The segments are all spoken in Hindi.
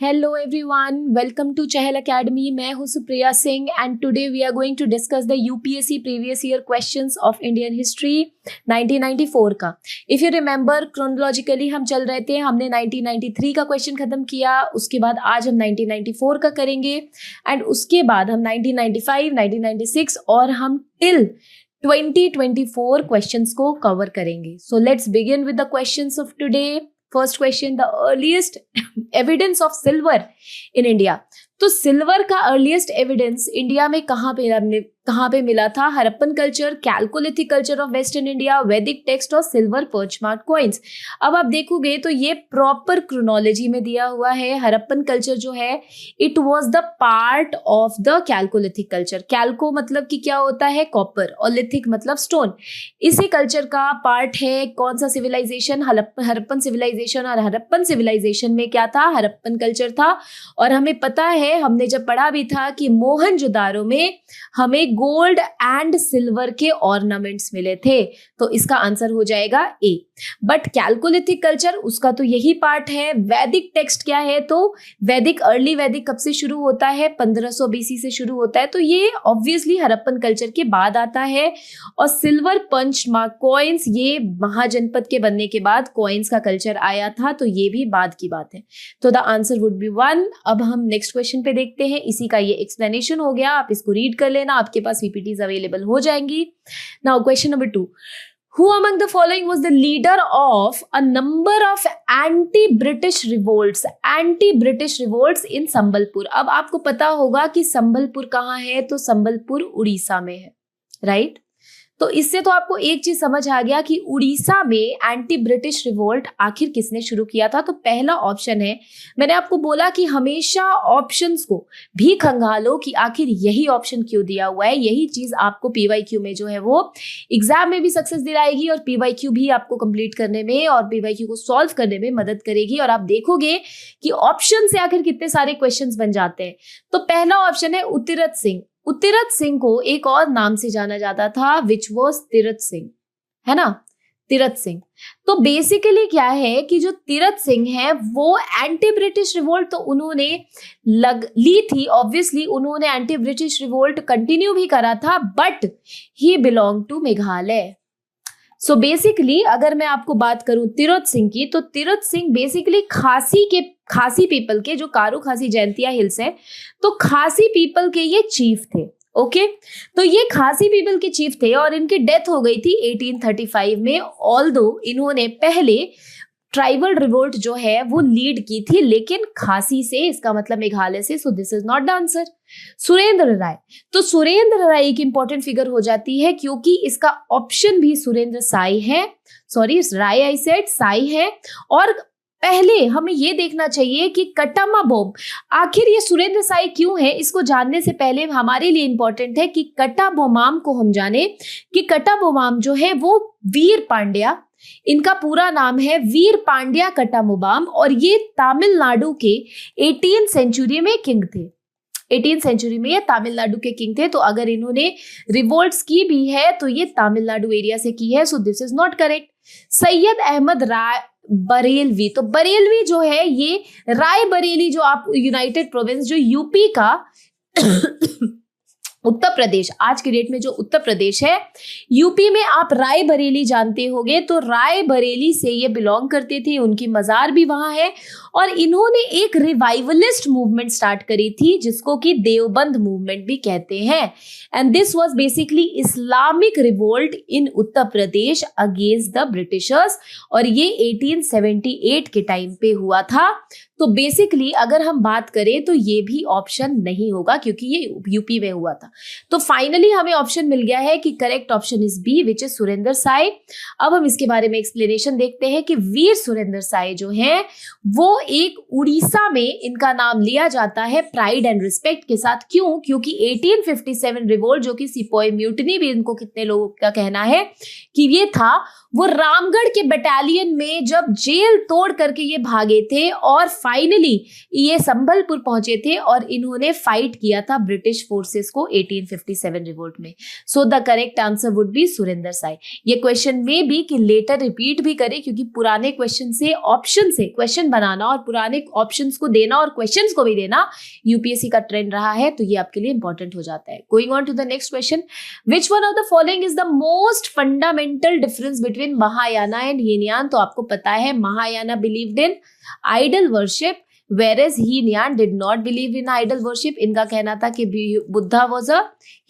Hello everyone, welcome to Chahal Academy. मैं हूँ Supriya Singh and today we are going to discuss the UPSC previous year questions of Indian history 1994 का. If you remember chronologically हम चल रहे थे, हमने 1993 का क्वेश्चन खत्म किया, उसके बाद आज हम 1994 का करेंगे एंड उसके बाद हम 1995, 1996 और हम टिल 2024 क्वेश्चंस को कवर करेंगे. So let's begin with the questions of today. First question, the earliest evidence of silver in India. तो सिल्वर का अर्लीस्ट एविडेंस इंडिया में कहाँ पे मिला था? Harappan culture, chalcolithic culture of western India, वैदिक टेक्स्ट और सिल्वर पर्च मार्क कॉइन्स. अब आप देखोगे तो ये प्रॉपर क्रोनोलॉजी में दिया हुआ है. हड़प्पन कल्चर जो है it was the part of the chalcolithic culture. Chalco मतलब कि क्या होता है? कॉपर, और लिथिक मतलब स्टोन. इसी कल्चर का पार्ट है कौन सा सिविलाइजेशन? हड़प्पन सिविलाइजेशन. और हड़प्पन सिविलाइजेशन में क्या था? हड़प्पन कल्चर था. और हमें पता है, हमने जब पढ़ा भी था कि मोहनजोदारो में हमें गोल्ड एंड सिल्वर के ऑर्नामेंट्स मिले थे. तो इसका आंसर हो जाएगा ए. बट कैलकोलिथिक कल्चर उसका तो यही पार्ट है. वैदिक टेक्स्ट क्या है? तो वैदिक, अर्ली वैदिक कब से शुरू होता है? 1500 BC से शुरू होता है. तो ये ऑब्वियसली हड़प्पन कल्चर के बाद आता है. और सिल्वर पंच मार्क कॉइन्स ये महाजनपद के बनने के बाद कॉइन्स का कल्चर आया था. तो ये भी बाद की बात है. तो द आंसर वुड बी 1. अब हम नेक्स्ट क्वेश्चन पे देखते हैं. इसी का ये एक्सप्लेनेशन हो गया. आप इसको रीड कर लेना, आपके पास PPTs अवेलेबल हो जाएंगी. Now question number 2. Who among the following was the leader of a number of anti-British revolts? Anti-British revolts in Sambalpur. अब आपको पता होगा कि संबलपुर कहाँ है? तो संबलपुर उड़ीसा में है, राइट? तो इससे तो आपको एक चीज समझ आ गया कि उड़ीसा में एंटी ब्रिटिश रिवोल्ट आखिर किसने शुरू किया था. तो पहला ऑप्शन है. मैंने आपको बोला कि हमेशा ऑप्शंस को भी खंगालो कि आखिर यही ऑप्शन क्यों दिया हुआ है. यही चीज आपको PYQ में जो है वो एग्जाम में भी सक्सेस दिलाएगी और PYQ भी आपको कंप्लीट करने में और PYQ को सॉल्व करने में मदद करेगी. और आप देखोगे कि ऑप्शन से आखिर कितने सारे क्वेश्चन बन जाते हैं. तो पहला ऑप्शन है उत्तिरथ सिंह. उत्तिरथ सिंह को एक और नाम से जाना जाता था, विच वॉज तीरथ सिंह, है ना? तीरथ सिंह. तो बेसिकली क्या है कि जो तीरथ सिंह है वो एंटी ब्रिटिश रिवोल्ट तो उन्होंने ली थी. ऑब्वियसली उन्होंने एंटी ब्रिटिश रिवोल्ट कंटिन्यू भी करा था, but he belong to Meghalaya. So basically अगर मैं आपको बात करूं तीरथ सिंह की, तो तीरथ सिंह बेसिकली खासी पीपल के, जो कारू खासी जयंतिया हिल्स है, तो खासी पीपल के ये चीफ थे. ओके, तो ये खासी पीपल के चीफ थे और इनकी डेथ हो गई थी 1835 में. ऑल्दो इन्होंने पहले ट्राइबल रिवोल्ट जो है वो लीड की थी, लेकिन खासी से, इसका मतलब मेघालय से. So this is not the answer. Surendra Rai. तो सुरेंद्र राय एक इंपॉर्टेंट फिगर हो जाती है क्योंकि इसका ऑप्शन भी सुरेंद्र साई है. Sorry, Rai I said, Sai है. और पहले हमें ये देखना चाहिए कि कटामा बॉम्ब, आखिर ये सुरेंद्र साई क्यों है. इसको जानने से पहले हमारे लिए इंपॉर्टेंट है कि कटा बोमाम को हम जाने कि कटा बोमाम जो है वो वीर पांड्या, इनका पूरा नाम है वीर पांड्या कटामुबाम, और ये तमिलनाडु के 18th सेंचुरी में किंग थे. 18th सेंचुरी में ये तमिलनाडु के किंग थे. तो अगर इन्होंने रिवोल्ट्स की भी है तो ये तमिलनाडु एरिया से की है. So this is not correct. Syed Ahmad Rai Barelvi. तो बरेलवी जो है ये राय बरेली, जो आप यूनाइटेड प्रोविंस, जो यूपी का उत्तर प्रदेश, आज की डेट में जो उत्तर प्रदेश है, यूपी में आप राय बरेली जानते होंगे. तो राय बरेली से ये बिलोंग करते थे, उनकी मजार भी वहां है. और इन्होंने एक रिवाइवलिस्ट मूवमेंट स्टार्ट करी थी जिसको कि देवबंद मूवमेंट भी कहते हैं. And this was basically Islamic revolt in Uttar Pradesh against the Britishers. और ये 1878 के टाइम पे हुआ था. तो बेसिकली अगर हम बात करें तो ये भी ऑप्शन नहीं होगा क्योंकि ये यूपी में हुआ था. तो फाइनली हमें ऑप्शन मिल गया है कि correct option is B, which is Surendra Sai. अब हम इसके बारे में एक्सप्लेनेशन देखते हैं कि वीर सुरेंद्र साई जो है वो एक उड़ीसा में इनका नाम लिया जाता है प्राइड एंड रिस्पेक्ट के साथ. क्यों? क्योंकि 1857 रिवोल्ट, जो कि सिपोई म्यूटनी भी इनको कितने लोगों का कहना है कि ये था, वो रामगढ़ के बटालियन में जब जेल तोड़ करके ये भागे थे और फाइनली ये संबलपुर पहुंचे थे और इन्होंने फाइट किया था ब्रिटिश फोर्सेस को 1857 रिवोल्ट में। सो the correct answer would B Surendra Sai. ये क्वेश्चन में भी कि लेटर रिपीट भी करे, क्योंकि पुराने क्वेश्चन से क्वेश्चन बनाना और पुराने ऑप्शंस को देना और क्वेश्चंस को भी देना यूपीएससी का ट्रेंड रहा है, तो ये आपके लिए इंपॉर्टेंट हो जाता है। Going on to the next question, which one of the following is the most fundamental difference between Mahayana and Hinayana. तो आपको पता है Mahayana believed in idol worship, whereas Hinayana did not believe in idol worship. इनका कहना था कि बुद्धा वाज अ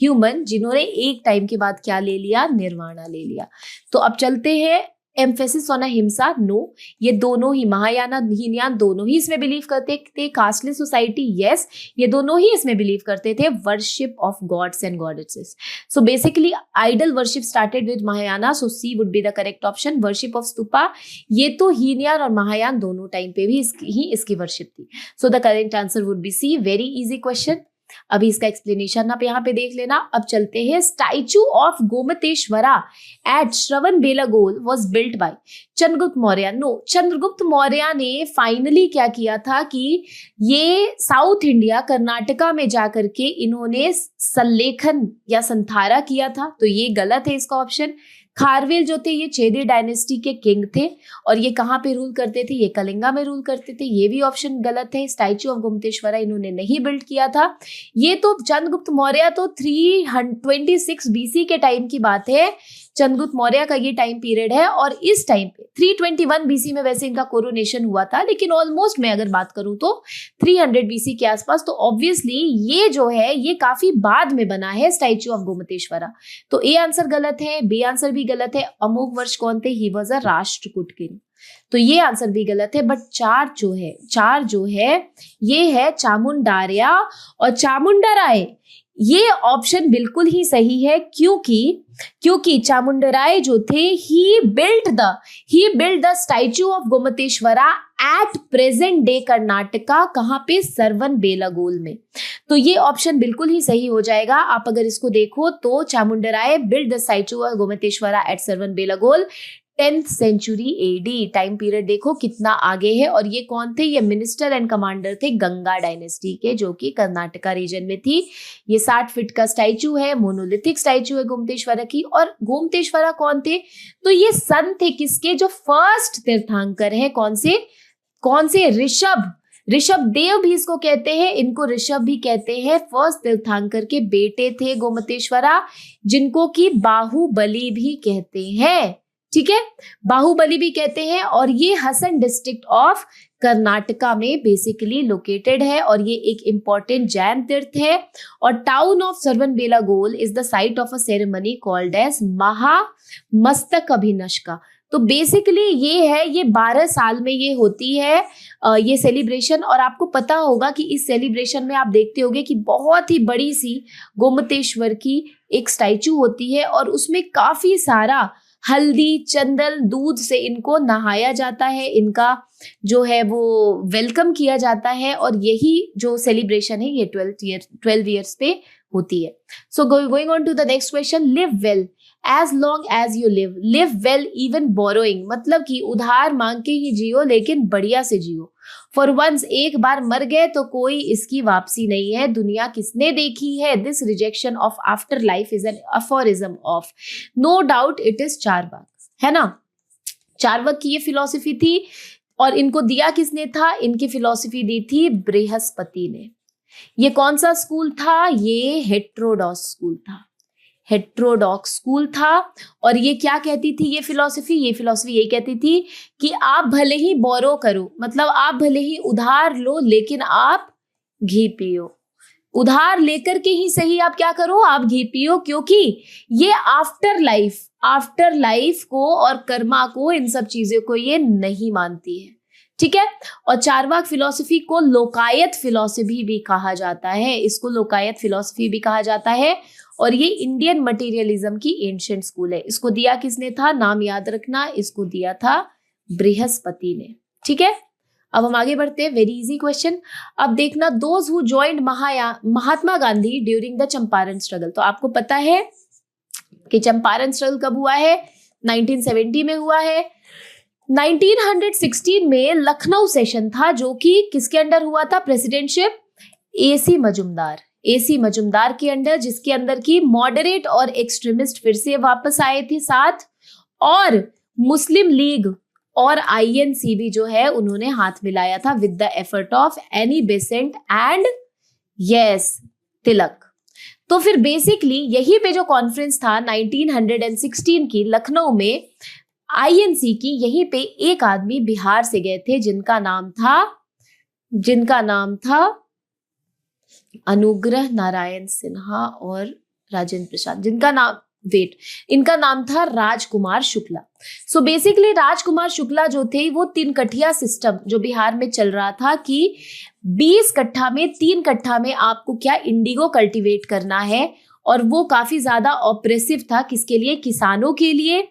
ह्यूमन जिन्होंने एक टाइम के बाद क्या ले लिया, निर्वाणा ले लिया। तो अब चलते हैं एम्फेसिस ऑन अहिंसा। नो, ये दोनों ही महायाना हीनयान दोनों ही इसमें बिलीव करते थे। कास्टलेस सोसाइटी, यस, ये दोनों ही इसमें बिलीव करते थे। Worship of gods and goddesses, so basically idol worship started with Mahayana, so C would be the correct option. Worship of stupa, ये तो हीनयान और महायान दोनों टाइम पे भी इसकी वर्शिप थी। So the correct answer would be C. Very easy question. अभी इसका एक्सप्लेनेशन आप यहाँ पे देख लेना। अब चलते हैं, statue of Gomateshwara at Shravana Belagola was built by Chandragupta Maurya. No, Chandragupta Maurya ने फाइनली क्या किया था कि ये साउथ इंडिया कर्नाटका में जाकर के इन्होंने संलेखन या संथारा किया था, तो ये गलत है इसका ऑप्शन। खारवेल जो थे ये चेदी डायनेस्टी के किंग थे और ये कहाँ पे रूल करते थे, ये कलिंगा में रूल करते थे, ये भी ऑप्शन गलत है। स्टैचू ऑफ गोमतेश्वरा इन्होंने नहीं बिल्ड किया था। ये तो चंद्रगुप्त मौर्य तो 326 बीसी के टाइम की बात है, चंद्रगुप्त मौर्य का ये टाइम पीरियड है। और इस टाइम पे 321 बीसी में वैसे इनका कोरोनेशन हुआ था, लेकिन ऑलमोस्ट मैं अगर बात करूं तो 300 बीसी के आसपास। तो ऑब्वियसली ये जो है ये काफी बाद में बना है स्टैचू ऑफ गोमतेश्वरा। तो ए आंसर गलत है, बी आंसर भी गलत है। अमोघ वर्ष कौन थे, he was a Rashtrakuta king, तो ये आंसर भी गलत है। बट चार जो है ये है चामुंडार्या और चामुंडाराय, ये ऑप्शन बिल्कुल ही सही है, क्योंकि चामुंडराय जो थे he built the statue of Gomateshwara at present day Karnataka, कहां पे, सरवन बेलागोल में। तो ये ऑप्शन बिल्कुल ही सही हो जाएगा। आप अगर इसको देखो तो Chamundaraya built the statue of Gomateshwara at Shravana Belagola 10th century AD. Time period देखो कितना आगे है। और ये कौन थे, ये मिनिस्टर एंड कमांडर थे गंगा डायनेस्टी के, जो कि कर्नाटका रीजन में थी। ये 60 फीट का स्टैचू है, मोनोलिथिक स्टैचू है गोमतेश्वरा की। और गोमतेश्वरा कौन थे, तो ये सन थे किसके, जो फर्स्ट तीर्थंकर है, कौन से ऋषभ देव भी इसको कहते हैं, इनको ऋषभ भी कहते हैं। फर्स्ट तीर्थंकर के बेटे थे गोमतेश्वरा, जिनको कि बाहुबली भी कहते हैं, ठीक है, बाहुबली भी कहते हैं। और ये हसन डिस्ट्रिक्ट ऑफ कर्नाटका में बेसिकली लोकेटेड है और ये एक इंपॉर्टेंट जैन तीर्थ है। और town of Shravana Belagola is the site of a ceremony called as Mahamastaka Abhisheka. तो बेसिकली ये 12 साल में ये होती है ये सेलिब्रेशन। और आपको पता होगा कि इस सेलिब्रेशन में आप देखते होंगे कि बहुत ही बड़ी सी गोमतेश्वर की एक स्टैचू होती है और उसमें काफी सारा हल्दी, चंदन, दूध से इनको नहाया जाता है, इनका जो है वो वेलकम किया जाता है। और यही जो सेलिब्रेशन है ये 12 ईयर्स पे होती है। So going on to the next question, live well as long as you live well even borrowing, मतलब कि उधार मांग के ही जियो लेकिन बढ़िया से जियो। फॉर वंस, एक बार मर गए तो कोई इसकी वापसी नहीं है, दुनिया किसने देखी है। This rejection of after life is an aphorism of, no doubt it is Charvaka, है ना। चारवाक की ये फिलॉसफी थी। और इनको दिया किसने था, इनकी फिलॉसफी दी थी बृहस्पति ने। ये कौन सा स्कूल था, ये हेट्रोडॉक्स स्कूल था। और ये क्या कहती थी, ये फिलॉसफी ये कहती थी कि आप भले ही बोरो करो, मतलब आप भले ही उधार लो लेकिन आप घी पियो। उधार लेकर के ही सही आप क्या करो, आप घी पियो, क्योंकि ये आफ्टर लाइफ को और कर्मा को, इन सब चीजों को ये नहीं मानती है, ठीक है। और चारवाक फिलॉसफी को लोकायत फिलॉसफी भी कहा जाता है, इसको लोकायत फिलॉसफी भी कहा जाता है। और ये इंडियन मटेरियलिज्म की एंशिएंट स्कूल है। इसको दिया किसने था, नाम याद रखना, इसको दिया था बृहस्पति ने, ठीक है। अब हम आगे बढ़ते हैं, वेरी इजी क्वेश्चन। अब देखना, those who joined Mahatma Gandhi during the Champaran struggle. तो आपको पता है कि चंपारण स्ट्रगल कब हुआ है, 1970 में हुआ है। 1916 में लखनऊ सेशन था जो कि किसके अंडर हुआ था? Presidentship A C Majumdar, A C Majumdar के अंडर, जिसके अंदर की मॉडरेट और एक्सट्रीमिस्ट फिर से वापस आए थे साथ, और मुस्लिम लीग और आईएनसी भी जो है उन्होंने हाथ मिलाया था with the effort of Annie Besant and yes Tilak. तो फिर बेसिकली यही पे जो कॉन्फ्रेंस था 1916 की लखनऊ में आईएनसी की, यहीं पे एक आदमी बिहार से गए थे जिनका नाम था अनुग्रह नारायण सिन्हा और राजेंद्र प्रसाद, इनका नाम था राजकुमार शुक्ला। सो बेसिकली राजकुमार शुक्ला जो थे वो 3 कठिया सिस्टम जो बिहार में चल रहा था कि 20 कट्ठा में 3 कट्ठा में आपको क्या इंडिगो कल्टीवेट करना है, और वो काफी ज्यादा ऑप्रेसिव था किसके लिए? किसानों के लिए।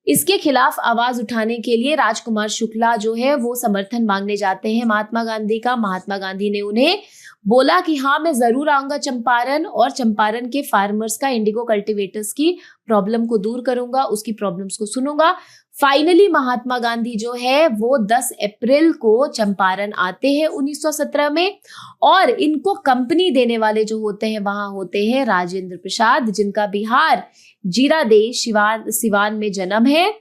इसके खिलाफ आवाज उठाने के लिए राजकुमार शुक्ला जो है वो समर्थन मांगने जाते हैं महात्मा गांधी का। महात्मा गांधी ने उन्हें बोला कि हाँ मैं जरूर आऊंगा चंपारण, और चंपारण के फार्मर्स का, इंडिगो कल्टीवेटर्स की प्रॉब्लम को दूर करूंगा, उसकी प्रॉब्लम्स को सुनूंगा। फाइनली महात्मा गांधी जो है वो 10 अप्रैल को चंपारण आते हैं 1917 में, और इनको कंपनी देने वाले जो होते हैं वहां होते हैं राजेंद्र प्रसाद, जिनका बिहार जीरादेई सिवान में जन्म है,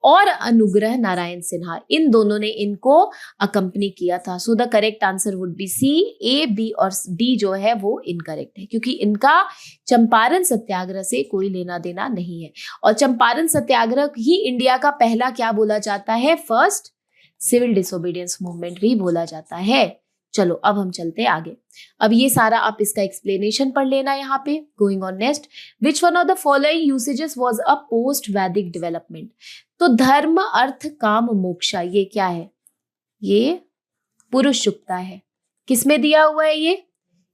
और अनुग्रह नारायण सिन्हा, इन दोनों ने इनको अकंपनी किया था। So the correct answer would be C. A, B और डी जो है वो इनकरेक्ट है, क्योंकि इनका चंपारण सत्याग्रह से कोई लेना देना नहीं है। और चंपारण सत्याग्रह ही इंडिया का पहला क्या बोला जाता है? फर्स्ट सिविल डिसोबीडियंस मूवमेंट भी बोला जाता है। चलो अब हम चलते आगे। अब ये सारा आप इसका एक्सप्लेनेशन पढ़ लेना यहाँ पे। Going on next, which one of the following usages was a post वैदिक डेवलपमेंट? तो धर्म अर्थ काम मोक्षा, ये क्या है? ये पुरुष सुक्ता है। किसमें दिया हुआ है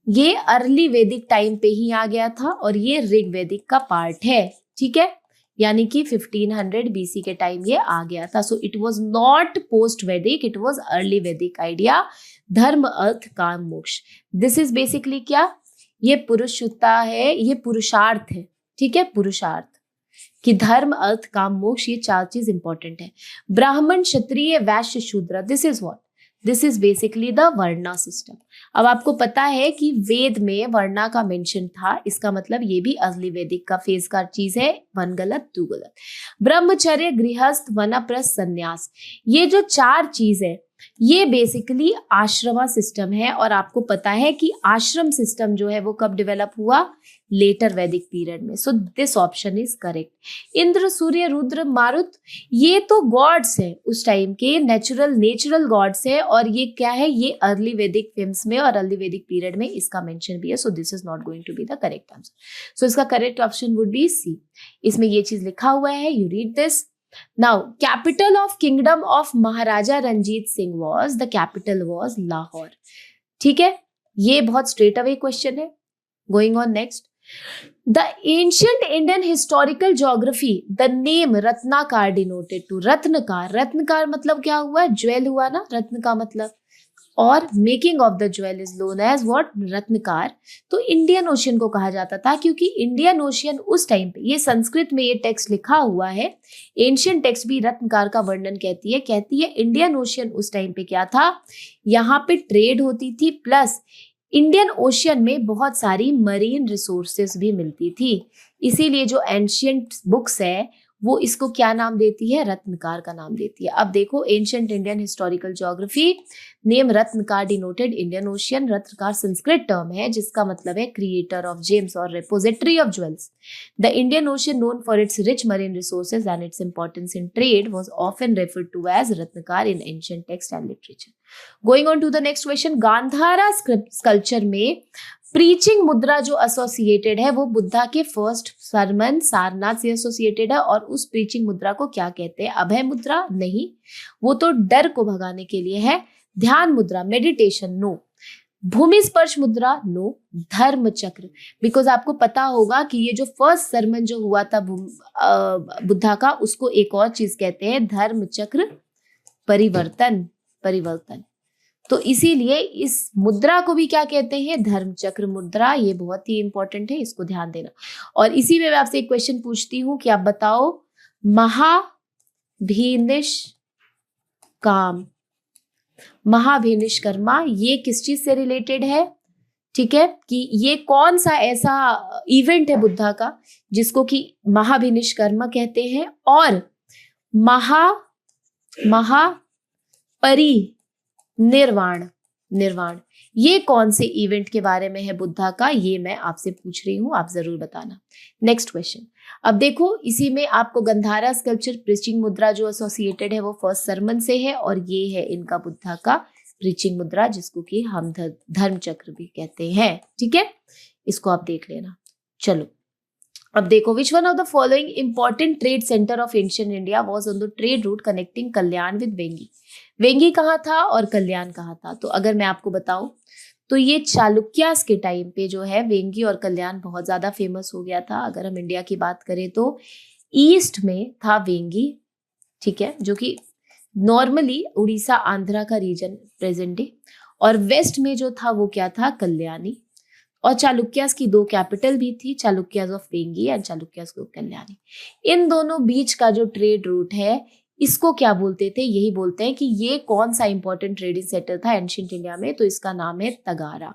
ये अर्ली वैदिक टाइम पे ही आ गया था, और ये ऋग वैदिक का पार्ट है, ठीक है, यानी कि 1500 बीसी के टाइम ये आ गया था। So it was not post वैदिक, इट वाज अर्ली वैदिक आइडिया। धर्म अर्थ काम मोक्ष, दिस इज बेसिकली क्या? ये पुरुषता है, ये पुरुषार्थ है, ठीक है, पुरुषार्थ कि धर्म अर्थ काम मोक्ष, ये 4 चीज इंपॉर्टेंट है। ब्राह्मण Kshatriya Vaishya Shudra, this is what? This is basically the varna system. अब आपको पता है कि वेद में वर्णा का मेंशन था, इसका मतलब ये भी अर्ली वैदिक का फेज का चीज है। 1 गलत 2 गलत। ब्रह्मचर्य, गृहस्थ, वनप्रस्थ, संन्यास, ये जो 4 चीज है ये बेसिकली आश्रमा सिस्टम है। और आपको पता है कि आश्रम सिस्टम जो है वो कब डेवलप हुआ? लेटर वैदिक पीरियड में। So this option is correct. Indra, Surya, Rudra, Marut, ये तो गॉड्स है उस टाइम के, नेचुरल गॉड्स है, और ये क्या है? ये अर्ली वैदिक फिल्म्स में और अर्ली वैदिक पीरियड में इसका मेंशन भी है। So this is not going to be the correct answer. So इसका correct option would be C. इसमें ये चीज लिखा हुआ है, you read this. Now, capital of kingdom of Maharaja Ranjit Singh was, the capital was Lahore. ठीक है, ये बहुत straight away question है। Going on next, the ancient Indian historical geography, the name Ratnakar denoted to, रत्नकार मतलब क्या हुआ? ज्वेल हुआ ना, रत्न का मतलब, और making of the jewel is known as what? Ratnakar. तो इंडियन ओशियन को कहा जाता था, क्योंकि इंडियन ओशियन उस टाइम पे, ये संस्कृत में ये टेक्स्ट लिखा हुआ है, एंशियंट टेक्स्ट भी रत्नकार का वर्णन कहती है इंडियन ओशियन उस टाइम पे क्या था? यहाँ पे ट्रेड होती थी, प्लस इंडियन ओशियन में बहुत सारी मरीन रिसोर्सेज भी मिलती थी। इसीलिए जो एंशियंट बुक्स है वो इसको क्या नाम देती है? रत्नकार का नाम देती है। अब देखो, ancient Indian historical geography, name Ratnakar denoted Indian ocean. Ratnakar Sanskrit term है जिसका मतलब है क्रिएटर ऑफ जेम्स और repository of jewels. The Indian ocean, known for its rich marine resources and its importance in trade, was often referred to as Ratnakar in ancient text and literature. Going on to the next question, Gandhara sculpture में प्रीचिंग मुद्रा जो एसोसिएटेड है वो बुद्धा के फर्स्ट सरमन सारनाथ से एसोसिएटेड है, और उस प्रीचिंग मुद्रा को क्या कहते हैं? अभय मुद्रा? नहीं, वो तो डर को भगाने के लिए है। ध्यान मुद्रा, मेडिटेशन? नो। भूमि स्पर्श मुद्रा? नो। धर्म चक्र, बिकॉज आपको पता होगा कि ये जो फर्स्ट सरमन जो हुआ था बुद्धा का, उसको एक और चीज कहते हैं, धर्म चक्र परिवर्तन। तो इसीलिए इस मुद्रा को भी क्या कहते हैं? धर्म चक्र मुद्रा। ये बहुत ही इंपॉर्टेंट है, इसको ध्यान देना। और इसी में मैं आपसे एक क्वेश्चन पूछती हूँ कि आप बताओ, महाभिनिष्काम, महाभिनिष्कर्मा, ये किस चीज से रिलेटेड है? ठीक है, कि ये कौन सा ऐसा इवेंट है बुद्धा का जिसको कि महाभिनिष्कर्मा कहते हैं, और महापरिनिर्वाण, निर्वाण, ये कौन से इवेंट के बारे में है बुद्धा का? ये मैं आपसे पूछ रही हूं, आप जरूर बताना। नेक्स्ट क्वेश्चन, अब देखो इसी में आपको गंधारा स्कल्पचर, प्रीचिंग मुद्रा जो एसोसिएटेड है वो फर्स्ट सरमन से है, और ये है इनका बुद्धा का प्रीचिंग मुद्रा जिसको कि हम धर्म चक्र भी कहते हैं। ठीक है, इसको आप देख लेना। चलो अब देखो, विच one of the following important trade centre of ancient India was on the trade route connecting Kalyan with Vengi. Vengi कहाँ था और कल्याण कहाँ था? तो अगर मैं आपको बताऊं तो ये चालुक्यास के टाइम पे जो है वेंगी और कल्याण बहुत ज्यादा फेमस हो गया था। अगर हम इंडिया की बात करें तो ईस्ट में था वेंगी, ठीक है, जो कि नॉर्मली उड़ीसा आंध्रा का रीजन प्रेजेंट डे, और वेस्ट में जो था वो क्या था? कल्याणी। और चालुक्यास की दो कैपिटल भी थी, Chalukyas of Vengi and Chalukyas of Kalyani. इन दोनों बीच का जो ट्रेड रूट है इसको क्या बोलते थे? यही बोलते हैं कि ये कौन सा इंपॉर्टेंट ट्रेडिंग सेंटर था एंशिएंट इंडिया में, तो इसका नाम है तगारा।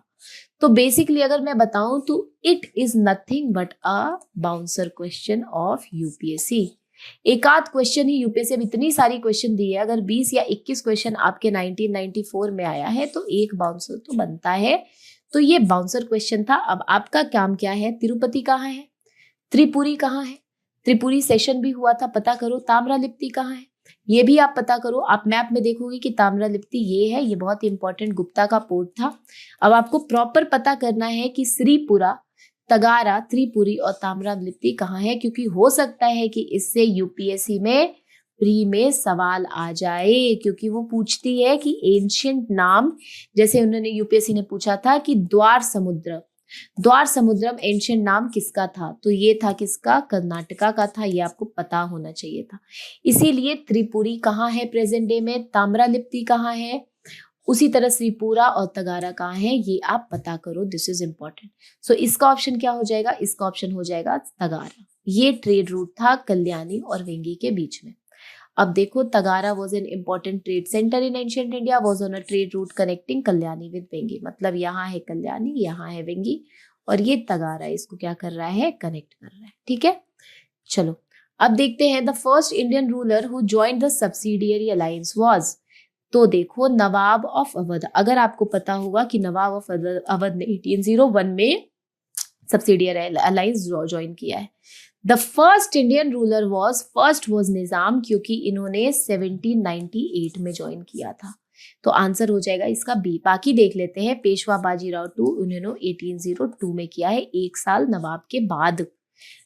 तो बेसिकली अगर मैं बताऊं तो it is nothing but a bouncer question of UPSC. एक आध क्वेश्चन ही यूपीएससी, अब इतनी सारी क्वेश्चन दी है, अगर 20 या 21 क्वेश्चन आपके 1994 में आया है तो एक बाउंसर तो बनता है। तो ये बाउंसर क्वेश्चन था। अब आपका काम क्या है? तिरुपति कहाँ है, त्रिपुरी कहाँ है, त्रिपुरी सेशन भी हुआ था, पता करो। ताम्रलिप्ति कहाँ है, ये भी आप पता करो। आप मैप में देखोगे कि ताम्रलिप्ति ये है, ये बहुत इंपॉर्टेंट गुप्ता का पोर्ट था। अब आपको प्रॉपर पता करना है कि श्रीपुरा, तगारा, त्रिपुरी और ताम्रलिप्ति कहाँ है, क्योंकि हो सकता है कि इससे यूपीएससी में प्री में सवाल आ जाए, क्योंकि वो पूछती है कि एंशिएंट नाम, जैसे उन्होंने यूपीएससी ने पूछा था कि द्वार समुद्र, द्वार समुद्रम एंशिएंट नाम किसका था? तो ये था किसका? कर्नाटका का था। ये आपको पता होना चाहिए था। इसीलिए त्रिपुरी कहाँ है प्रेजेंट डे में, ताम्रलिप्ति कहाँ है, उसी तरह श्रीपुरा और तगारा कहाँ है, ये आप पता करो। This is important. सो इसका ऑप्शन क्या हो जाएगा? इसका ऑप्शन हो जाएगा तगारा। ये ट्रेड रूट था कल्याणी और वेंगी के बीच में। अब देखो, Tagara was an important trade centre in ancient India, was on a trade route connecting Kalyani with Vengi. मतलब यहाँ है कल्याणी, यहाँ है वेंगी, और ये तगारा इसको क्या कर रहा है? कनेक्ट कर रहा है। ठीक है, चलो अब देखते हैं the first Indian ruler who joined the subsidiary alliance was. तो देखो, नवाब ऑफ अवध। अगर आपको पता होगा कि नवाब ऑफ अवध ने 1801 में सब्सिडियरी अलायंस ज्वाइन किया है। The first Indian ruler was Nizam, क्योंकि इन्होंने 1798 में ज्वाइन किया था। तो आंसर हो जाएगा इसका बी। बाकी देख लेते हैं। पेशवा बाजीराव टू, उन्होंने 1802 में किया है, एक साल नवाब के बाद।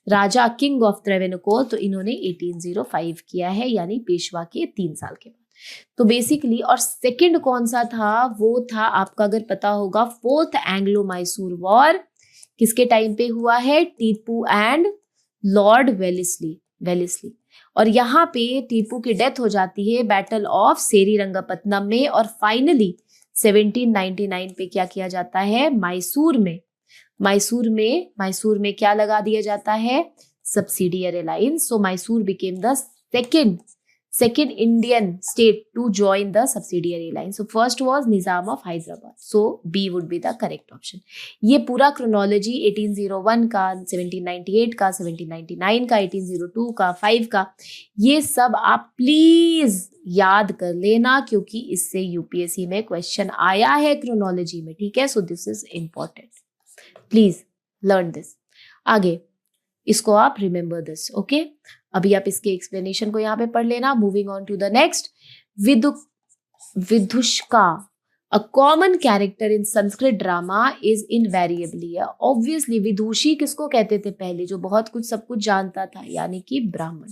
राजा किंग ऑफ त्रावणकोर, तो इन्होंने 1805 किया है, यानी पेशवा के 3 साल के बाद। तो बेसिकली, और सेकंड कौन सा था? वो था आपका, अगर पता होगा, फोर्थ एंग्लो मैसूर वॉर। किसके टाइम पे हुआ है? Tipu and Lord Wellesley. और यहाँ पे टीपू की डेथ हो जाती है बैटल ऑफ सेरीरंगपत्तनम में, और फाइनली 1799 पे क्या किया जाता है? मैसूर में क्या लगा दिया जाता है? Subsidiary alliance. So Mysore became the second Indian state to join the subsidiary alliance. So first was Nizam of Hyderabad. So B would be the correct option. ये पूरा क्रोनोलॉजी 1801 का, 1798 का, 1799 का, 1802 का, 5 का, ये सब आप प्लीज याद कर लेना, क्योंकि इससे यूपीएससी में क्वेश्चन आया है क्रोनोलॉजी में। ठीक है, so this is important, please learn this. आगे इसको आप रिमेंबर दिस। ओके, अभी आप इसके एक्सप्लेनेशन को यहाँ पे पढ़ लेना। Moving on to the next, vidushaka, a common character in Sanskrit drama is invariably. Obviously विदुषी किसको कहते थे पहले? जो बहुत कुछ सब कुछ जानता था, यानी कि ब्राह्मण।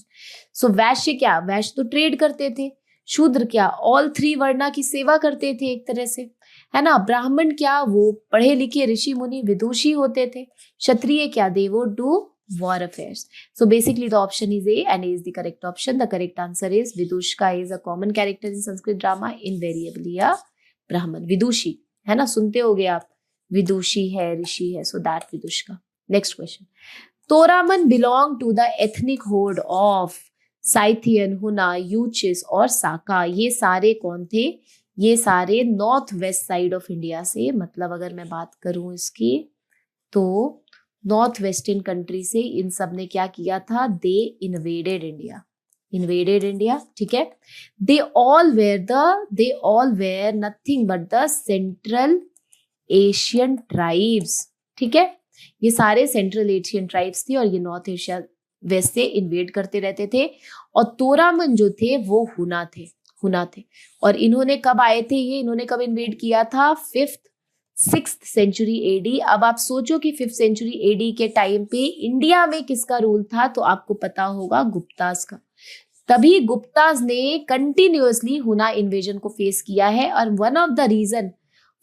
सो वैश्य क्या? वैश्य तो ट्रेड करते थे। शूद्र क्या? ऑल 3 वर्णा की सेवा करते थे एक तरह से, है ना। ब्राह्मण क्या? वो पढ़े लिखे ऋषि मुनि विदुषी होते थे। क्षत्रिय क्या? They would do war affairs. So basically the option is A, and A is the correct option. The correct answer is Vidushka is a common character in Sanskrit drama, invariably a Brahman. विदुषी, है ना, सुनते होगे आप, विदुषी है, ऋषि है, so that Vidushka. Next question. Toraman belong to the ethnic horde of Scythian, हुना, यूचिस और साका, ये सारे कौन थे? ये सारे north west side of India से, मतलब अगर मैं बात करूं इसकी तो नॉर्थ वेस्टर्न कंट्री से इन सब ने क्या किया था? They invaded India, invaded India, ठीक है। They all were nothing but the central Asian tribes, ठीक है। ये सारे सेंट्रल एशियन ट्राइब्स थे और ये नॉर्थ एशिया वेस्ट से इन्वेड करते रहते थे। और तोरामन जो थे वो हुना थे, हुना थे। और इन्होंने कब आए थे? ये इन्होंने कब इन्वेड किया था? 6th century AD. अब आप सोचो कि 5th सेंचुरी एडी के टाइम पे इंडिया में किसका रूल था? तो आपको पता होगा गुप्तास का। तभी गुप्तास ने कंटिन्यूअसली हुना इन्वेजन को फेस किया है। और one of the reason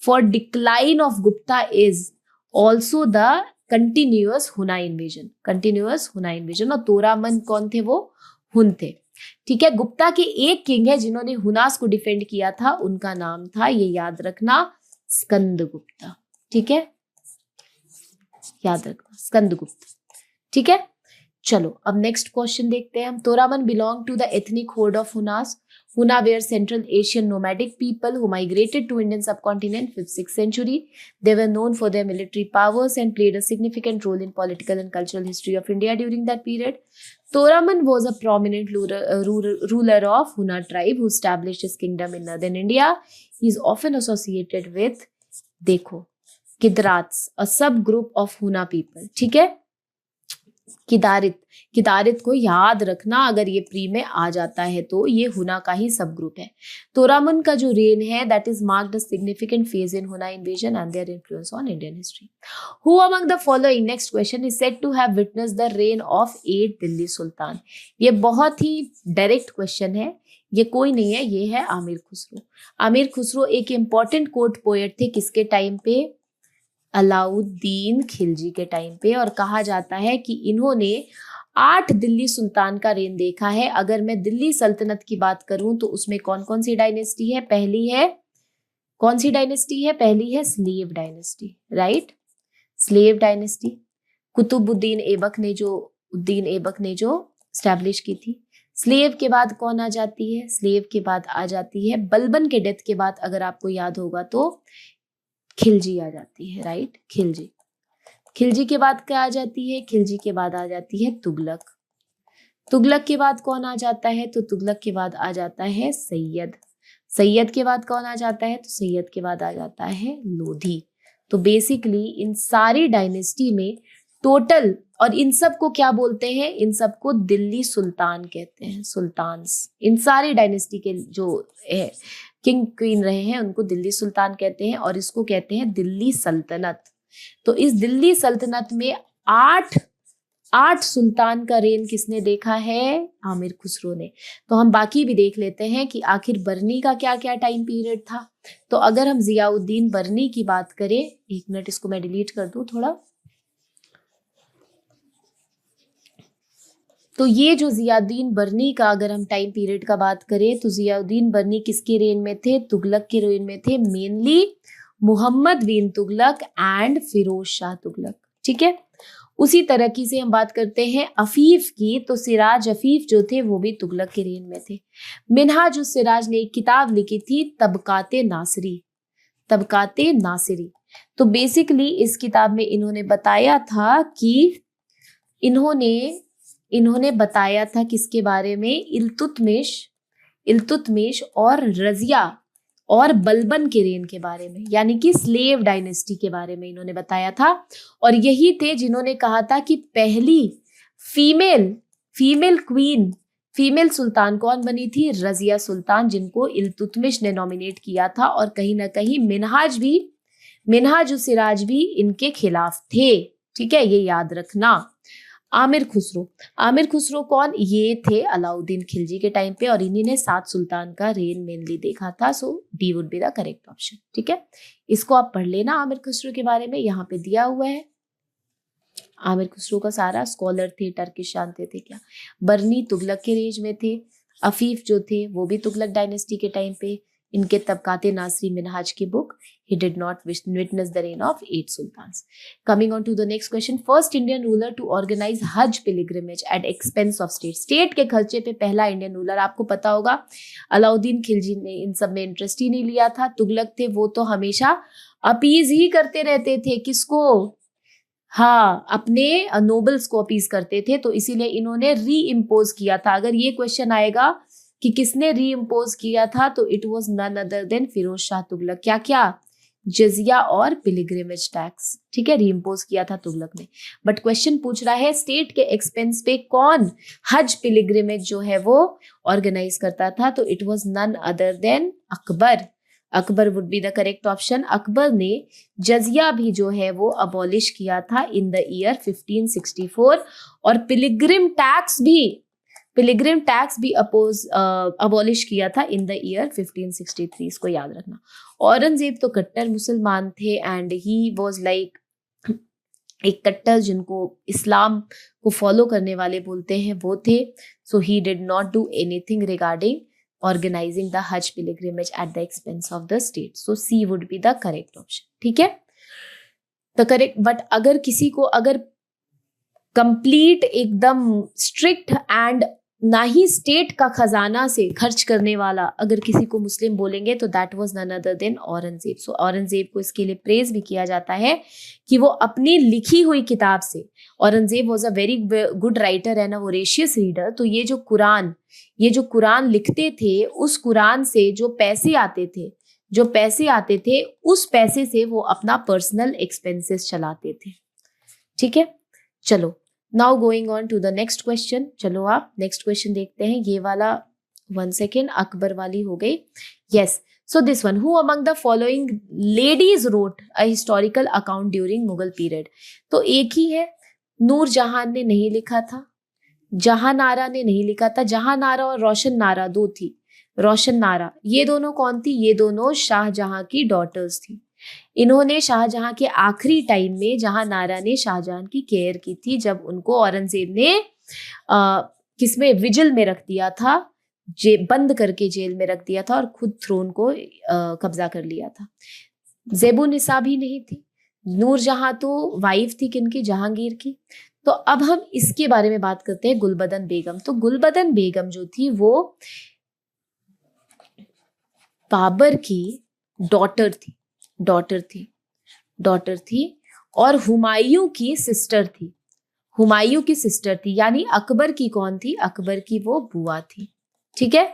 for decline of Gupta is also the continuous Huna invasion, continuous Huna invasion. और तोरामन कौन थे? वो हुन थे, ठीक है। गुप्ता के एक किंग है जिन्होंने हुनास को डिफेंड किया था, उनका नाम था, ये याद रखना, स्कंदगुप्ता, ठीक है, याद रखना स्कंदगुप्त, ठीक है। चलो अब नेक्स्ट क्वेश्चन देखते हैं हम। Toraman belong to the ethnic horde of Hunas. Huna were central Asian nomadic people who migrated to Indian subcontinent 5th-6th century. They were known for their military powers and played a significant role in political and cultural history of India during that period. Toraman was a prominent ruler of Huna tribe who established his kingdom in northern India. He is often associated with, देखो, किदरात्स, a subgroup of Huna people, ठीक है। किदारित, किदारित को याद रखना, अगर ये प्री में आ जाता है तो ये हुना का ही सब ग्रुप है। तोरामन का जो रेन है that is marked a significant phase in Huna invasion and their influence on Indian history. Who among the following, next question, is said to have witnessed the reign of 8 Delhi sultan. ये बहुत ही डायरेक्ट क्वेश्चन है, ये कोई नहीं है, ये है आमिर खुसरो। आमिर खुसरो एक इंपॉर्टेंट कोर्ट पोएट थे, किसके टाइम पे? अलाउद्दीन खिलजी के टाइम पे। और कहा जाता है कि इन्होंने 8 दिल्ली सुल्तान का रेन देखा है। अगर मैं दिल्ली सल्तनत की बात करूं तो उसमें कौन कौन सी डायनेस्टी है? पहली है, कौन सी डायनेस्टी है? पहली है slave dynasty, right, slave dynasty. Qutubuddin Aibak ने जो स्टैब्लिश की थी। स्लेव के बाद कौन आ जाती है? स्लेव के बाद आ जाती है, बलबन के डेथ के बाद अगर आपको याद होगा तो खिलजी आ जाती है, राइट, खिलजी। खिलजी के बाद क्या आ जाती है? खिलजी के बाद आ जाती है तुगलक। तुगलक के बाद कौन आ जाता है? तो तुगलक के बाद आ जाता है सैयद। सैयद के बाद कौन आ जाता है? तो सैयद के बाद आ जाता है लोधी। तो बेसिकली इन सारी डायनेस्टी में टोटल, और इन सब को क्या बोलते हैं? इन सबको दिल्ली सुल्तान कहते हैं, सुल्तान्स। इन सारी डायनेस्टी के जो किंग क्वीन रहे हैं उनको दिल्ली सुल्तान कहते हैं, और इसको कहते हैं दिल्ली सल्तनत। तो इस दिल्ली सल्तनत में 8 सुल्तान का रेन किसने देखा है? आमिर खुसरो ने। तो हम बाकी भी देख लेते हैं कि आखिर बरनी का क्या क्या टाइम पीरियड था। तो अगर हम जियाउद्दीन बरनी की बात करें, एक मिनट इसको मैं डिलीट कर दूं थोड़ा, तो ये जो जियाउद्दीन बरनी का अगर हम टाइम पीरियड का बात करें तो जियाउद्दीन बरनी किसके रेन में थे? तुगलक के रेन में थे, मेनली मोहम्मद बिन तुगलक एंड फिरोज शाह तुगलक, ठीक है। उसी तरह की से हम बात करते हैं अफीफ की, तो सिराज अफीफ जो थे वो भी तुगलक के रेन में थे। मिनहाज उस सिराज ने एक किताब लिखी थी, तबकाते नासिरी, तबकाते नासिरी। तो बेसिकली इस किताब में इन्होंने बताया था कि इन्होंने बताया था किसके बारे में? इल्तुतमिश और रजिया और बलबन के रेन के बारे में, यानी कि स्लेव डायनेस्टी के बारे में इन्होंने बताया था। और यही थे जिन्होंने कहा था कि पहली फीमेल क्वीन, फीमेल सुल्तान कौन बनी थी? रजिया सुल्तान, जिनको इल्तुतमिश ने नॉमिनेट किया था। और कहीं ना कहीं मिनहाज उस सिराज भी इनके खिलाफ थे, ठीक है, ये याद रखना। आमिर खुसरो कौन? ये थे अलाउद्दीन खिलजी के टाइम पे, और इन्हीं ने 7 सुल्तान का रेन मेनली देखा था। So D would be the correct option, ठीक है। इसको आप पढ़ लेना आमिर खुसरो के बारे में, यहाँ पे दिया हुआ है। आमिर खुसरो का सारा स्कॉलर थे, टर्किश जानते थे क्या। बरनी तुगलक के रेंज में थे, अफीफ जो थे वो भी तुगलक डायनेस्टी के टाइम पे, इनके तबकाते नासरी मिनहाज की book. He did not witness the reign of 8 sultans. Coming on to the next question. First Indian ruler to organize Hajj pilgrimage at expense of state. State के खर्चे पे पहला इंडियन रूलर, आपको पता होगा अलाउद्दीन खिलजी ने इन सब में इंटरेस्ट ही नहीं लिया था. तुगलक थे, वो तो हमेशा अपीज ही करते रहते थे. किसको? हाँ, अपने नोबल्स को अपीज करते थे. तो इसीलिए इन्होंने री इम्पोज किया था. अगर ये क्वेश्चन आएगा कि किसने री इम्पोज किया था, तो it was none other than Firoz Shah Tughlaq. क्या क्या? जजिया और पिलग्रिमेज टैक्स. ठीक है, री इम्पोज किया था तुगलक ने. बट क्वेश्चन पूछ रहा है स्टेट के एक्सपेंस पे कौन हज पिलग्रिमेज जो है वो ऑर्गेनाइज करता था, तो it was none other than Akbar. Akbar would be the correct option. Akbar ने जजिया भी जो है वो अबॉलिश किया था इन द ईयर 1564 और पिलग्रिम टैक्स भी अबॉलिश किया था इन द ईयर 1563. इसको याद रखना. औरंगजेब तो कट्टर मुसलमान थे एंड ही वाज लाइक एक कट्टर जिनको इस्लाम को फॉलो करने वाले बोलते हैं वो थे. So he did not do anything regarding organizing the Hajj pilgrimage at the expense of the state. So C would be the correct option. ठीक है, the correct. but अगर किसी को अगर complete एकदम strict and ना ही स्टेट का खजाना से खर्च करने वाला अगर किसी को मुस्लिम बोलेंगे तो that was none other than Aurangzeb. So Aurangzeb को इसके लिए प्रेज भी किया जाता है कि वो अपनी लिखी हुई किताब से, Aurangzeb was a very good writer and a voracious reader. तो ये जो कुरान लिखते थे, उस कुरान से जो पैसे आते थे उस पैसे से वो अपना पर्सनल एक्सपेंसेस चलाते थे. ठीक है, चलो now going on to the next question. चलो आप नेक्स्ट क्वेश्चन देखते हैं. ये वाला 1 सेकेंड, अकबर वाली हो गई. Yes, so this one, who among the following ladies wrote a historical account during Mughal period. तो एक ही है, नूर जहान ने नहीं लिखा था, जहां नारा ने नहीं लिखा था. जहां नारा और रोशन नारा दो थी. रोशन नारा ये दोनों कौन थी? ये दोनों शाहजहां की डॉटर्स थी. इन्होंने शाहजहां के आखिरी टाइम में जहां नारा ने शाहजहां की केयर की थी जब उनको औरंगजेब ने किसमें विजिल में रख दिया था, बंद करके जेल में रख दिया था और खुद थ्रोन को कब्जा कर लिया था. ज़ेबुन्निसा भी नहीं थी. नूरजहां तो वाइफ थी किनकी? जहांगीर की. तो अब हम इसके बारे में बात करते हैं, गुलबदन बेगम. तो गुलबदन बेगम जो थी वो बाबर की डॉटर थी और हुमायूं की सिस्टर थी. यानी अकबर की कौन थी? अकबर की वो बुआ थी. ठीक है,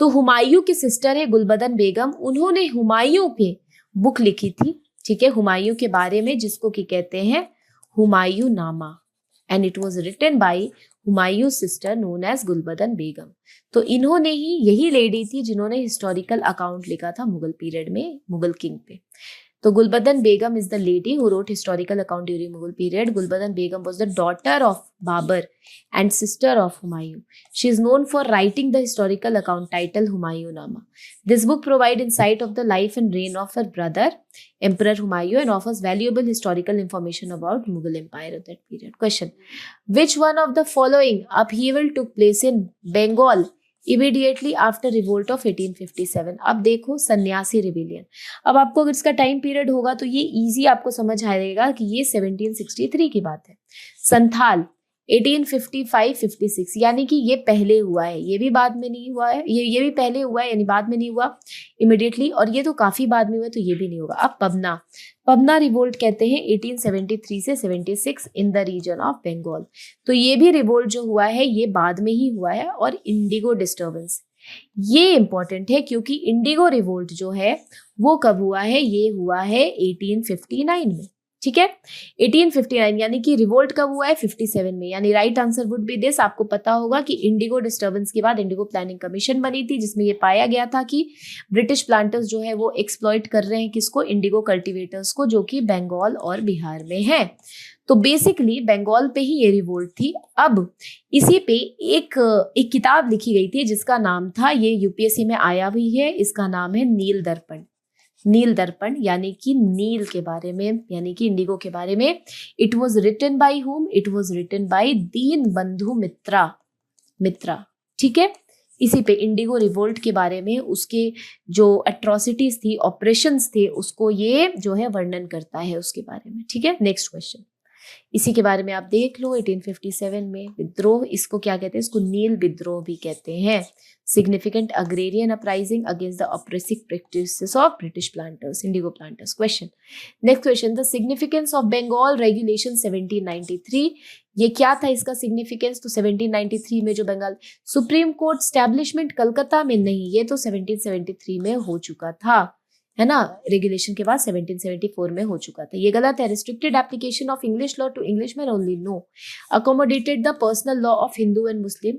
तो हुमायूं की सिस्टर है गुलबदन बेगम. उन्होंने हुमायूं पे बुक लिखी थी. ठीक है, हुमायूं के बारे में, जिसको कि कहते हैं Humayun Nama, and it was written by Humayun sister known as Gulbadan Begum. तो इन्होंने ही, यही लेडी थी जिन्होंने हिस्टोरिकल अकाउंट लिखा था मुगल पीरियड में, मुगल किंग पे. तो गुलबदन बेगम is the lady who wrote historical account during Mughal period. Gulbadan Begum was the daughter of Babur and sister of Humayun. She is known for writing the historical account titled Humayunama. This book provides insight of the life and reign of her brother, Emperor Humayun, and offers valuable historical information about Mughal Empire at that period. Question: which one of the following upheaval took place in Bengal immediately after revolt of 1857? अब देखो, सन्यासी रिबेलियन. अब आपको अगर इसका टाइम पीरियड होगा तो ये इजी आपको समझ आएगा कि ये 1763 की बात है. संथाल 1855-56, यानी कि ये पहले हुआ है, ये भी बाद में नहीं हुआ है, ये भी पहले हुआ है यानी बाद में नहीं हुआ इमिडिएटली, और ये तो काफी बाद में हुआ तो ये भी नहीं होगा. अब पबना रिवोल्ट कहते हैं 1873 से 76 in the region of Bengal. तो ये भी रिवोल्ट जो हुआ है ये बाद में ही हुआ है. और इंडिगो डिस्टर्बेंस, ये इंपॉर्टेंट है क्योंकि इंडिगो रिवोल्ट जो है वो कब हुआ है? ये हुआ है 1859 में. ठीक है, 1859, यानी कि रिवोल्ट कब हुआ है? 57 में. यानी right answer would B this. आपको पता होगा कि इंडिगो डिस्टर्बेंस के बाद इंडिगो प्लानिंग कमीशन बनी थी जिसमें ये पाया गया था कि ब्रिटिश प्लांटर्स जो है वो एक्सप्लॉइट कर रहे हैं किसको? इंडिगो कल्टीवेटर्स को, जो कि बंगाल और बिहार में है. तो बेसिकली बंगाल पे ही ये रिवोल्ट थी. अब इसी पे एक किताब लिखी गई थी जिसका नाम था, ये यूपीएससी में आया भी है, इसका नाम है नील दर्पण, यानी कि नील के बारे में, यानी कि इंडिगो के बारे में. It was written by whom? It was written by Dinabandhu मित्रा. ठीक है, इसी पे इंडिगो रिवोल्ट के बारे में, उसके जो एट्रोसिटीज थी, ऑपरेशंस थे, उसको ये जो है वर्णन करता है उसके बारे में। ठीक है, नेक्स्ट क्वेश्चन इसी के बारे में आप देख लो। 1857 में विद्रोह, इसको क्या कहते हैं, इसको नील विद्रोह भी कहते हैं। Significant agrarian uprising against the oppressive practices of British planters, indigo planters. Question, next question, the significance of Bengal regulation 1793, ये क्या था इसका सिग्निफिकेंस? तो 1793 में जो Bengal supreme court establishment Calcutta में नहीं, ये तो 1773 में हो चुका था, है ना, रेगुलेशन के बाद 1774 में हो चुका था। ये गलत है। Restricted application of English law to English man only, no. Accommodated the personal law of Hindu and Muslim,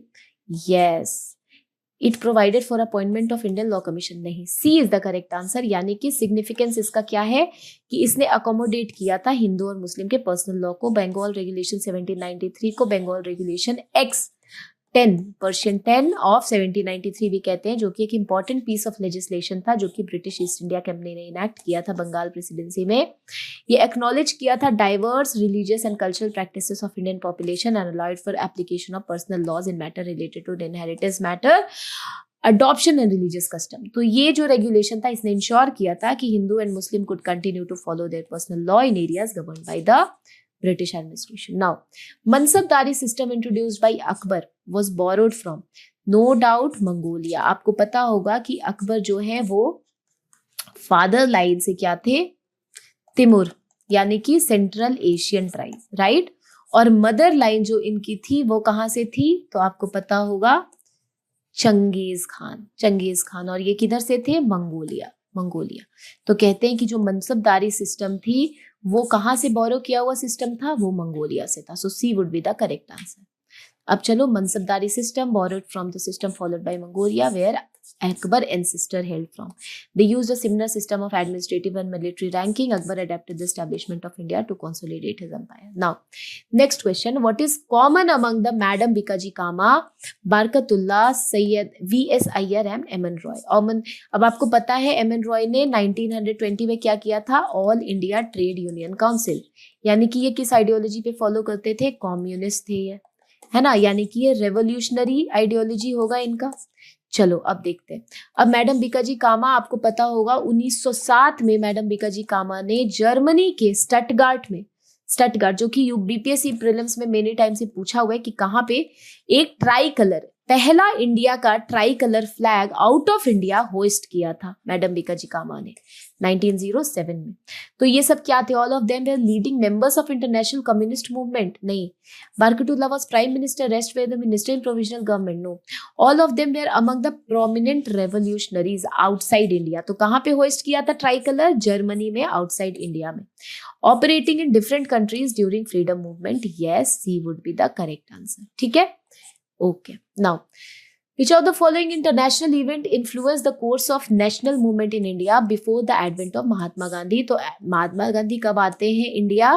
yes. It provided for appointment of Indian law commission, नहीं। C is the correct answer, यानी कि सिग्निफिकेंस इसका क्या है कि इसने अकोमोडेट किया था हिंदू और मुस्लिम के पर्सनल लॉ को। बंगाल रेगुलेशन 1793 को Bengal regulation X 10 version 10 of 1793 भी कहते हैं, जो कि एक इंपॉर्टेंट पीस ऑफ लेजिस्लेशन था जो कि ब्रिटिश ईस्ट इंडिया कंपनी ने इनैक्ट किया था बंगाल प्रेसिडेंसी में। ये एक्नॉलेज किया था diverse religious and cultural practices of Indian population and allowed for application of personal laws in matter related to inheritance matter, adoption and religious custom. तो ये जो रेगुलेशन था, इसने इंश्योर किया था कि Hindu and Muslim could continue to follow their personal law in areas governed by the British administration. Now, Mansabdari system introduced by Akbar was borrowed from, no doubt, Mongolia. आपको पता होगा कि अकबर जो है वो फादर लाइन से क्या थे? तिमुर, यानी कि सेंट्रल एशियन ट्राइब, राइट। और मदर लाइन जो इनकी थी वो कहाँ से थी? तो आपको पता होगा चंगेज खान। और ये किधर से थे? मंगोलिया। तो कहते हैं कि जो मनसबदारी सिस्टम थी वो कहाँ से बोरो किया हुआ सिस्टम था? वो मंगोलिया से था। So C would be the correct answer. अब चलो, mansabdari system borrowed from the system followed by Mongolia where Akbar ancestor hailed from. They used a similar system of administrative and military ranking. Akbar adapted the establishment of India to consolidate his empire. Now, next question. What is common among the Madam Bikaji Kama, Barkatullah, Sayyid, V.S. Iyer and M.N. Roy? अब आपको पता है M.N. Roy ने 1920 में क्या किया था? All India trade union council, यानी कि ये किस आइडियोलॉजी पे फॉलो करते थे? कम्युनिस्ट थे ये, है ना, यानी कि ये रेवोल्यूशनरी आइडियोलॉजी होगा इनका। चलो अब देखते हैं। अब मैडम बीकाजी कामा, आपको पता होगा 1907 में मैडम बीकाजी कामा ने जर्मनी के स्टटगार्ट जो कि बीपीएससी प्रीलिम्स में मेनी टाइम से पूछा हुआ है कि कहाँ पे, एक ट्राई कलर, पहला इंडिया का try colour flag out of India host किया था मैडम बीकाजी कामा ने 1907 में। तो ये सब क्या थे? All of them were leading members of international communist movement, नहीं। Barkatullah was prime minister, rest were the minister in provisional government, no. All of them were among the prominent revolutionaries outside India. तो कहाँ पे होस्ट किया था ट्राई कलर? जर्मनी में, आउटसाइड इंडिया में। Operating in different countries during freedom movement, yes, C would be the correct answer. ठीक है, okay. Now, which of the following international event influenced the course of national movement in India before the advent of Mahatma Gandhi? तो महात्मा गांधी कब आते हैं इंडिया?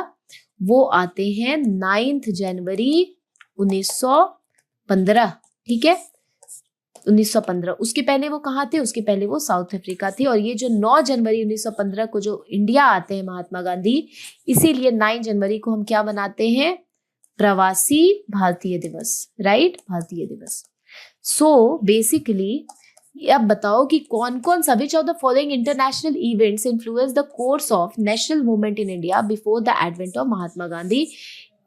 वो आते हैं 9 जनवरी 1915, ठीक है, 1915। उसके पहले वो कहाँ थे? उसके पहले वो साउथ अफ्रीका थे। और ये जो 9 जनवरी 1915 को जो इंडिया आते हैं महात्मा गांधी, इसीलिए 9 जनवरी को हम क्या मनाते हैं? प्रवासी भारतीय दिवस, राइट, भारतीय दिवस। सो बेसिकली अब बताओ कि कौन कौन सा, which of the following international events influence the course of national movement in India before the advent of Mahatma Gandhi?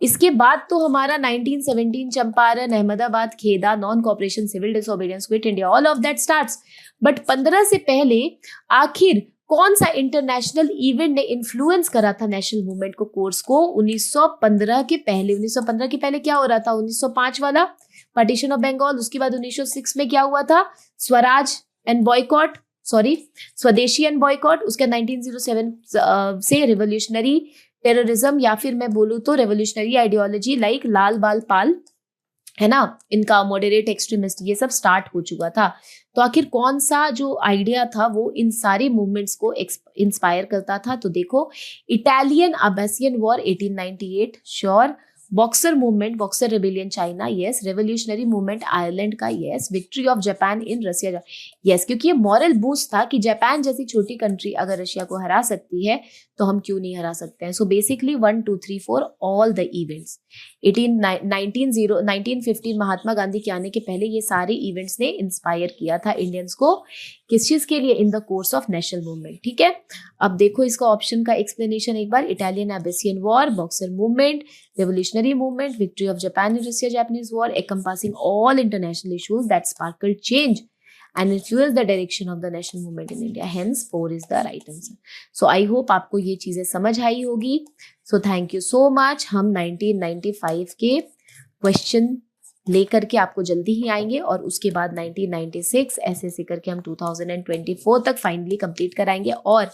इसके बाद तो हमारा 1917 Champaran, Ahmedabad, Kheda, non cooperation, civil disobedience, quit India, all of that starts. But 15 से पहले आखिर कौन सा इंटरनेशनल इवेंट ने इन्फ्लुएंस करा था नेशनल मूवमेंट को, कोर्स को? 1915 के पहले। 1915 के पहले क्या हो रहा था? 1905 वाला पार्टीशन ऑफ बंगाल। उसके बाद 1906 में क्या हुआ था? स्वराज एंड बॉयकॉट, स्वदेशी एंड बॉयकॉट। उसके 1907 से रिवोल्यूशनरी टेररिज्म, या फिर मैं बोलूँ तो रेवोल्यूशनरी आइडियोलॉजी लाइक लाल बाल पाल, है ना, इनका मॉडरेट एक्सट्रीमिस्ट, ये सब स्टार्ट हो चुका था। तो आखिर कौन सा जो आइडिया था वो इन सारे मूवमेंट्स को इंस्पायर करता था? तो देखो, Italian Abyssinian war 1898, sure. Boxer movement, boxer rebellion China, yes. Revolutionary movement Ireland का, yes. Victory of Japan in Russia, yes, क्योंकि ये मॉरल बूस्ट था कि जापान जैसी छोटी कंट्री अगर रशिया को हरा सकती है तो हम क्यों नहीं हरा सकते हैं। So basically 1 2 3 4 all the events. 1915 Mahatma Gandhi के आने के पहले ये सारे इवेंट्स ने इंस्पायर किया था इंडियंस को, किस चीज के लिए, in the course of national movement, ठीक है। अब देखो इसका ऑप्शन का एक्सप्लेनेशन एक बार, Italian Abyssinian war, boxer movement, revolutionary movement, victory of Japan in Russia-Japanese War, encompassing all international issues that sparkled change and influenced the direction of the national movement in India. Hence, 4 is the right answer. So, I hope आपको ये चीजें समझ आई होगी. So, thank you so much. हम 1995 के क्वेश्चन लेकर के आपको जल्दी ही आएंगे और उसके बाद 1996 ऐसे ऐसे करके हम 2024 तक फाइनली कंप्लीट कराएंगे। और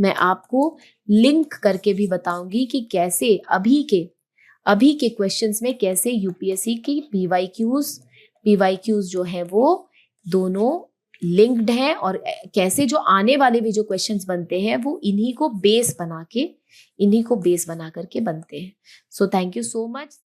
मैं आपको लिंक करके भी बताऊंगी कि कैसे अभी के क्वेश्चंस में कैसे यूपीएससी की पीवाईक्यूज जो है वो दोनों लिंक्ड हैं और कैसे जो आने वाले भी जो क्वेश्चंस बनते हैं वो इन्हीं को बेस बना करके बनते हैं। So thank you so much.